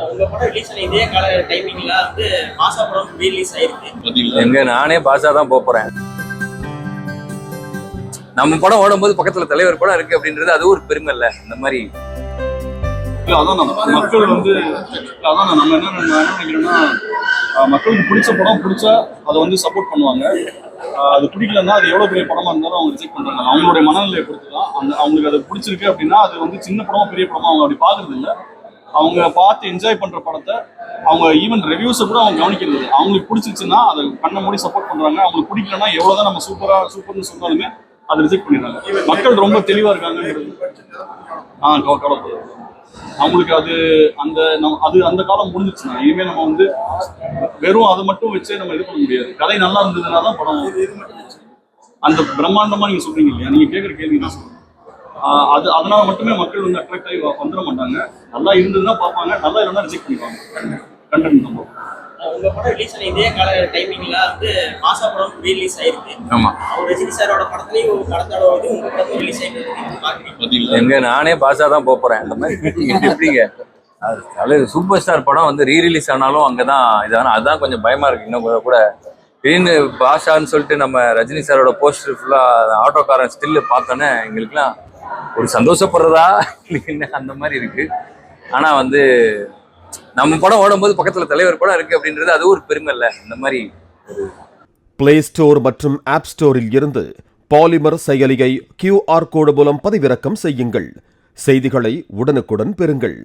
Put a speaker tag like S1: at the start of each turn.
S1: உங்க படம் ரிலீஸ் ஆன இதே கால டைமிங்ல வந்து மாசா படம் ரீலீஸ் ஆயிருக்கு.
S2: எங்க நானே பாசா தான் போறேன். நம்ம படம் ஓடும்போது பக்கத்துல தலைவர் படம் இருக்கு அப்படின்றது அது ஒரு பெருமை இல்ல. இந்த மாதிரி
S3: அதான் மக்கள் வந்து அதான் நம்ம என்ன நினைக்கிறோம்னா மக்களுக்கு பிடிச்ச படம் பிடிச்சா அதை வந்து சப்போர்ட் பண்ணுவாங்க. அது பிடிக்கலன்னா அது எவ்வளவு பெரிய படமா இருந்தாலும் அவங்க ரிஜெக்ட் பண்றாங்க. அவங்களுடைய மனநிலையை பொறுத்து தான் அவங்களுக்கு அது பிடிச்சிருக்கு அப்படின்னா அது வந்து சின்ன படமா பெரிய படமா அவங்க அப்படி பாக்குறது இல்லை. அவங்க பார்த்து என்ஜாய் பண்ற படத்தை அவங்க ஈவன் ரிவ்யூஸை கூட அவங்க கவனிக்கிறது இல்லை. அவங்களுக்கு பிடிச்சிருச்சுன்னா அதை கண்ணை மூடி சப்போர்ட் பண்றாங்க. அவங்களுக்கு பிடிக்கலன்னா எவ்வளவுதான் நம்ம சூப்பர்னு சொன்னாலுமே அதை ரிஜெக்ட் பண்ணிடுறாங்க. மக்கள் ரொம்ப தெளிவா இருக்காங்கிறது கவலைப்படுறாங்க. அவங்களுக்கு அது அந்த காலம் முடிஞ்சிச்சுன்னா இனிமே நம்ம வந்து வெறும் அதை மட்டும் வச்சே நம்ம இது பண்ண முடியாது. கதை நல்லா இருந்ததுன்னா தான் படம் அந்த பிரம்மாண்டமா நீங்க சொல்றீங்க இல்லையா, நீங்க கேட்குற கேள்வி தான் சொல்றேன். அதனால மட்டுமே மக்கள் வந்து அட்ராக்ட் ஆகி வந்துட மாட்டாங்க. நல்லா இருந்ததுன்னா பார்ப்பாங்க, நல்லா இல்லைன்னா ரிஜெக்ட் பண்ணிப்பாங்க. கண்டென்ட் நம்ம
S1: உங்க படம் ரிலீஸ் ஆன இதே கால டைமிங்ல வந்து மாசா படம் ரீலீஸ் ஆயிருக்கு.
S2: ஆமா,
S1: அவர் ரஜினி சாரோட படத்துலயும் ஒரு படத்தோட வந்து உங்க படமும் ரிலீஸ் ஆயிருக்கு.
S2: எங்க நானே பாசா தான் போறேன். அந்த மாதிரி எப்படிங்க அது சூப்பர் ஸ்டார் படம் வந்து ரீரிலீஸ் ஆனாலும் அங்கதான் இதான அதுதான் கொஞ்சம் பயமா இருக்கு. இன்னும் கூட திடீர்னு பாஷான்னு சொல்லிட்டு நம்ம ரஜினி சாரோட போஸ்டர் ஃபுல்லா ஆட்டோக்காரன் ஸ்டில்லு பார்த்தோன்னே எங்களுக்குலாம் ஒரு சந்தோஷப்படுறதா இல்லைன்னு அந்த மாதிரி இருக்கு. ஆனா வந்து நம்ம படம் ஓடும்போது பக்கத்துல தலைவர் படம் இருக்கு அப்படின்றது அது ஒரு பெருமை இல்ல. இந்த மாதிரி
S4: பிளே ஸ்டோர் மற்றும் ஆப் ஸ்டோரில் இருந்து பாலிமர் செயலியை QR கோடு மூலம் பதிவிறக்கம் செய்யுங்கள். செய்திகளை உடனுக்குடன் பெறுங்கள்.